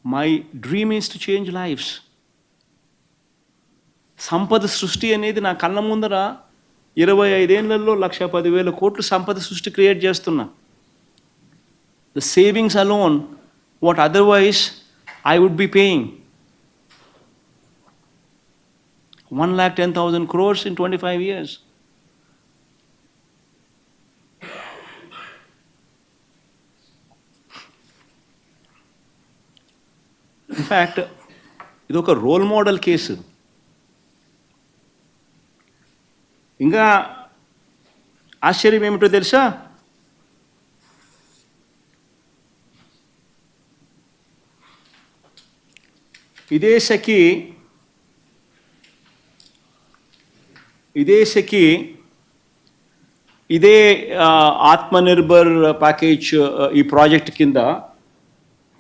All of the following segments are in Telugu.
My dream is to change lives. సంపద సృష్టి అనేది నా కళ్ళ ముందర 25 ఏళ్లలో 1,10,000 కోట్లు సంపద సృష్టి క్రియేట్ చేస్తున్నా. The savings alone what otherwise I would be paying 1,10,000 crores in 25 years. In fact ఇది ఒక రోల్ మోడల్ కేసు. ఇంకా ఆశ్చర్యం ఏమిటో తెలుసా, విదేశకి ఇదే ఆత్మనిర్భర్ ప్యాకేజ్ ఈ ప్రాజెక్ట్ కింద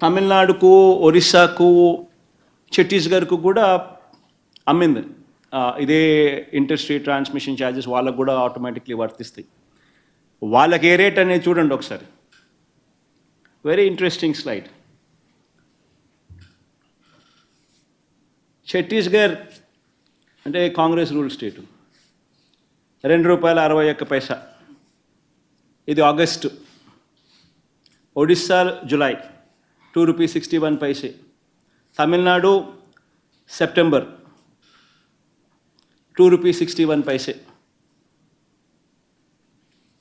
తమిళనాడుకు, ఒరిస్సాకు, ఛత్తీస్గఢ్కు కూడా అమ్మింది. ఇదే ఇంటర్ స్టేట్ ట్రాన్స్మిషన్ ఛార్జెస్ వాళ్ళకు కూడా ఆటోమేటిక్లీ వర్తిస్తాయి. వాళ్ళకి ఏ రేట్ అనేది చూడండి ఒకసారి. Very interesting slide. ఛత్తీస్గఢ్ అంటే కాంగ్రెస్ రూల్ స్టేటు, ₹2.61. ఇది August. Odisha July ₹2.61. Tamil Nadu September ₹2.61.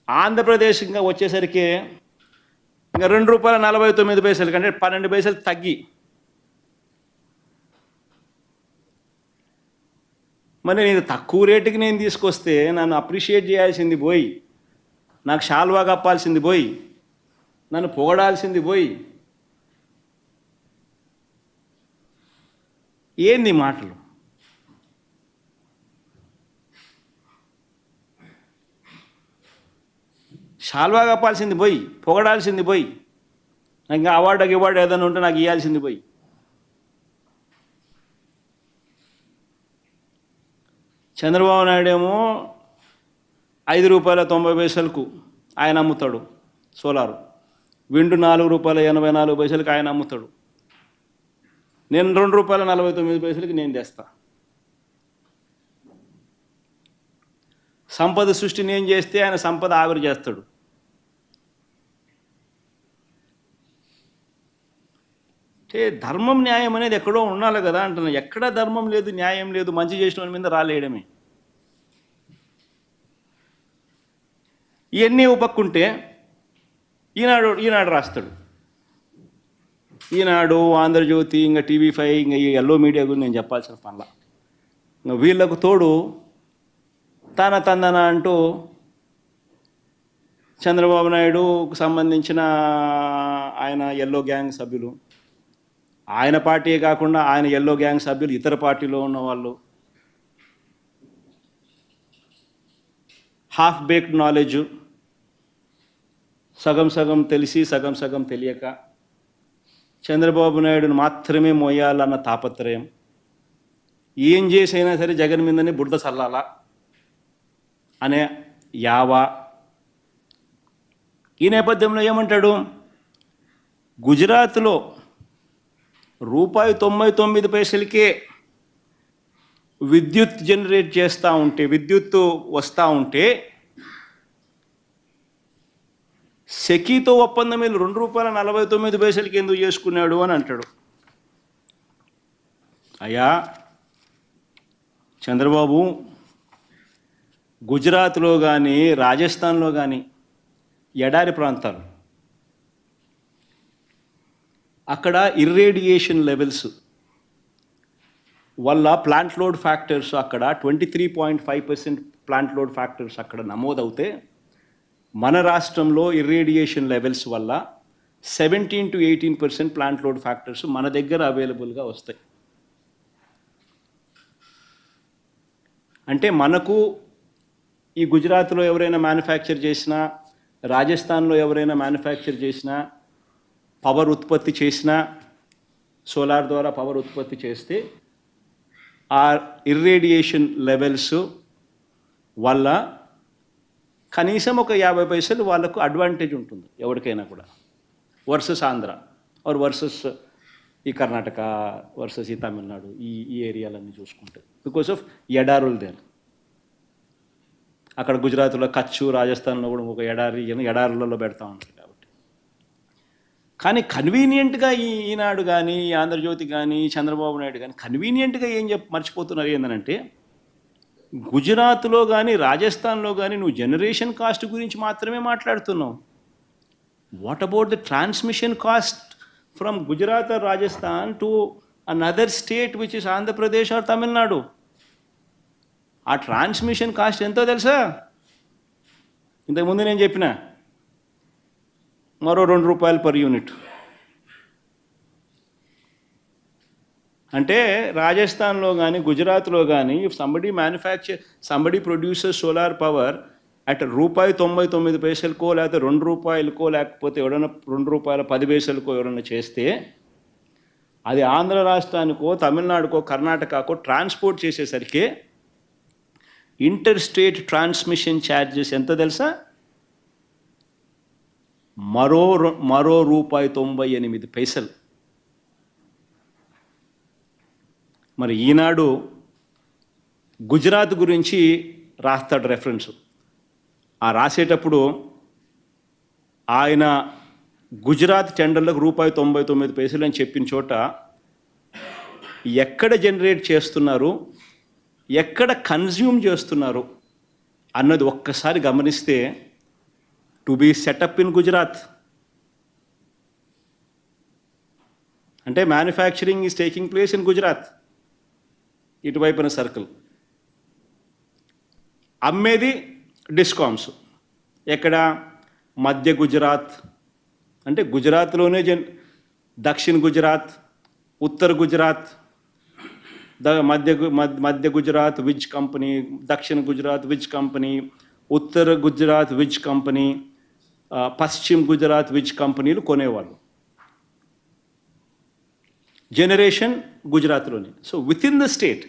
Andhra Pradesh ఇంకా వచ్చేసరికి ఇంకా ₹2.49 కంటే 12 పైసలు తగ్గి. మరి నేను తక్కువ రేటుకి నేను తీసుకొస్తే నన్ను అప్రిషియేట్ చేయాల్సింది పోయి, నాకు శాల్వా కప్పాల్సింది పోయి, నన్ను పొగడాల్సింది పోయి, ఏంది మాటలు? శాల్వా కప్పాల్సింది పోయి, పొగడాల్సింది పోయి, నాకు ఇంకా అవార్డు ఏదైనా ఉంటే నాకు ఇవ్వాల్సింది పోయి. చంద్రబాబు నాయుడు ఏమో ₹5.90 ఆయన అమ్ముతాడు సోలారు. విండు ₹4.84 ఆయన అమ్ముతాడు. నేను ₹2.49 నేను తెస్తా. సంపద సృష్టి నేను చేస్తే ఆయన సంపద ఆవిరి చేస్తాడు. అంటే ధర్మం న్యాయం అనేది ఎక్కడో ఉండాలి కదా అంటున్నా. ఎక్కడ ధర్మం లేదు, న్యాయం లేదు, మంచి చేసిన వాళ్ళ మీద రాలేయడమే. ఇవన్నీ ఉపక్కుంటే ఈనాడు రాస్తాడు. ఈనాడు, ఆంధ్రజ్యోతి, ఇంకా TV5, ఇంకా ఈ ఎల్లో మీడియా గురించి నేను చెప్పాల్సిన పనుల. ఇంకా వీళ్ళకు తోడు తందన అంటూ చంద్రబాబు నాయుడుకు సంబంధించిన ఆయన ఎల్లో గ్యాంగ్ సభ్యులు, ఆయన పార్టీయే కాకుండా ఆయన ఎల్లో గ్యాంగ్ సభ్యులు ఇతర పార్టీలో ఉన్న వాళ్ళు, హాఫ్ బేక్డ్ నాలెడ్జ్, సగం తెలిసి సగం తెలియక చంద్రబాబు నాయుడును మాత్రమే మోయాలన్న తాపత్రయం, ఏం చేసైనా సరే జగన్ మీదనే బురద చల్లాలా అనే యావా. ఈ నేపథ్యంలో ఏమంటాడు, గుజరాత్లో ₹99 విద్యుత్ జనరేట్ చేస్తూ ఉంటే, విద్యుత్తు వస్తూ ఉంటే సెకీతో ఒప్పందం వీళ్ళు ₹2.49 ఎందుకు చేసుకున్నాడు అని అంటాడు. అయ్యా చంద్రబాబు, గుజరాత్లో కానీ రాజస్థాన్లో కానీ ఎడారి ప్రాంతాలు, అక్కడ ఇర్రేడియేషన్ లెవెల్స్ వల్ల ప్లాంట్ లోడ్ ఫ్యాక్టర్స్ అక్కడ 23.5% ప్లాంట్ లోడ్ ఫ్యాక్టర్స్ అక్కడ నమోదవుతే, మన రాష్ట్రంలో ఇర్రేడియేషన్ లెవెల్స్ వల్ల 17 to 18% ప్లాంట్ లోడ్ ఫ్యాక్టర్స్ మన దగ్గర అవైలబుల్గా వస్తాయి. అంటే మనకు ఈ గుజరాత్లో ఎవరైనా మ్యానుఫ్యాక్చర్ చేసినా, రాజస్థాన్లో ఎవరైనా మ్యానుఫ్యాక్చర్ చేసినా, పవర్ ఉత్పత్తి చేసినా, సోలార్ ద్వారా పవర్ ఉత్పత్తి చేస్తే ఆ ఇర్రేడియేషన్ లెవెల్స్ వల్ల కనీసం ఒక 50 పైసలు వాళ్ళకు అడ్వాంటేజ్ ఉంటుంది ఎవరికైనా కూడా, వర్సెస్ ఆంధ్ర ఆర్ వర్సెస్ ఈ కర్ణాటక వర్సెస్ ఈ తమిళనాడు ఈ ఏరియాలన్నీ చూసుకుంటే బికాస్ ఆఫ్ ఎడారులు దేర్. అక్కడ గుజరాత్లో కచ్చు, రాజస్థాన్లో కూడా ఒక ఎడారులలో పెడతా ఉంటారు కాబట్టి. కానీ కన్వీనియంట్గా ఈనాడు కానీ, ఆంధ్రజ్యోతి కానీ, చంద్రబాబు నాయుడు కానీ కన్వీనియంట్గా మర్చిపోతున్నారు ఏంటంటే, గుజరాత్లో కానీ రాజస్థాన్లో కానీ నువ్వు జనరేషన్ కాస్ట్ గురించి మాత్రమే మాట్లాడుతున్నావు. What about the transmission cost from Gujarat or Rajasthan to another state which is Andhra Pradesh or Tamil Nadu? ఆ ట్రాన్స్మిషన్ కాస్ట్ ఎంతో తెలుసా? ఇంతకుముందు నేను చెప్పిన మరో ₹2 per యూనిట్. అంటే రాజస్థాన్లో కానీ గుజరాత్లో కానీ somebody producer solar power at ₹1.99 లేకపోతే ₹2 లేకపోతే ఎవడన్నా ₹2.10 ఎవడన్నా చేస్తే అది ఆంధ్ర రాష్ట్రానికో తమిళనాడుకో కర్ణాటకకో ట్రాన్స్పోర్ట్ చేసేసరికి ఇంటర్ స్టేట్ ట్రాన్స్మిషన్ ఛార్జెస్ ఎంత తెలుసా? మరో ₹1.98. మరి ఈనాడు గుజరాత్ గురించి రాస్తాడు రెఫరెన్స్. ఆ రాసేటప్పుడు ఆయన గుజరాత్ టెండర్లకు ₹1.99 అని చెప్పిన చోట ఎక్కడ జనరేట్ చేస్తున్నారు, ఎక్కడ కన్జ్యూమ్ చేస్తున్నారు అన్నది ఒక్కసారి గమనిస్తే, to be set up in Gujarat అంటే manufacturing is taking place in Gujarat, ఇటువైపున సర్కిల్. అమ్మేది డిస్కామ్స్ ఎక్కడ? మధ్య గుజరాత్ అంటే గుజరాత్లోనే దక్షిణ గుజరాత్, ఉత్తర గుజరాత్, మధ్య Gujarat Vij company, Dakshin Gujarat Vij company, Uttar Gujarat Vij company, Paschim Gujarat Vij కంపెనీలు కొనేవాళ్ళు. జనరేషన్ గుజరాత్లోనే. So within the state.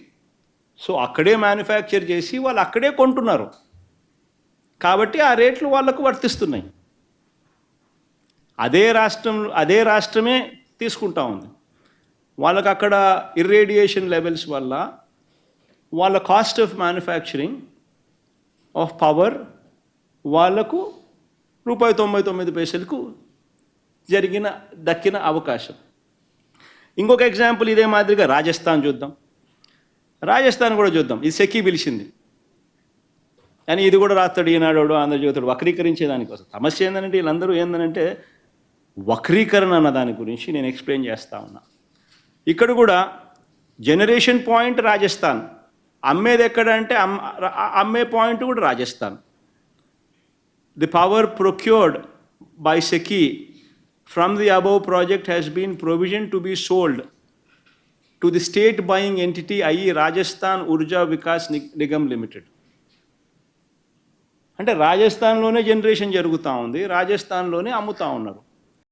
So అక్కడే మ్యానుఫ్యాక్చర్ చేసి వాళ్ళు అక్కడే కొంటున్నారు కాబట్టి ఆ రేట్లు వాళ్ళకు వర్తిస్తున్నాయి. అదే రాష్ట్రమే తీసుకుంటా ఉంది. వాళ్ళకు అక్కడ ఇర్రేడియేషన్ లెవెల్స్ వల్ల వాళ్ళ cost of manufacturing of power వాళ్ళకు ₹1.99 దక్కిన అవకాశం. ఇంకొక ఎగ్జాంపుల్ ఇదే మాదిరిగా రాజస్థాన్ చూద్దాం. రాజస్థాన్ కూడా చూద్దాం. ఇది సెకీ పిలిచింది కానీ ఇది కూడా రాస్తాడు ఈనాడు, ఆంధ్రజ్యోతుడు వక్రీకరించేదానికోసం. సమస్య ఏంటంటే వీళ్ళందరూ ఏంటంటే వక్రీకరణ అన్న దాని గురించి నేను ఎక్స్ప్లెయిన్ చేస్తా ఉన్నా. ఇక్కడ కూడా జనరేషన్ పాయింట్ రాజస్థాన్, అమ్మేది ఎక్కడ అంటే అమ్మే పాయింట్ కూడా Rajasthan. The power procured by SECI from the above project has been provision to be sold to the state buying entity అయి రాజస్థాన్ ఊర్జా వికాస్ నిగమ్ లిమిటెడ్. అంటే రాజస్థాన్లోనే జనరేషన్ జరుగుతూ ఉంది, రాజస్థాన్లోనే అమ్ముతూ ఉన్నారు.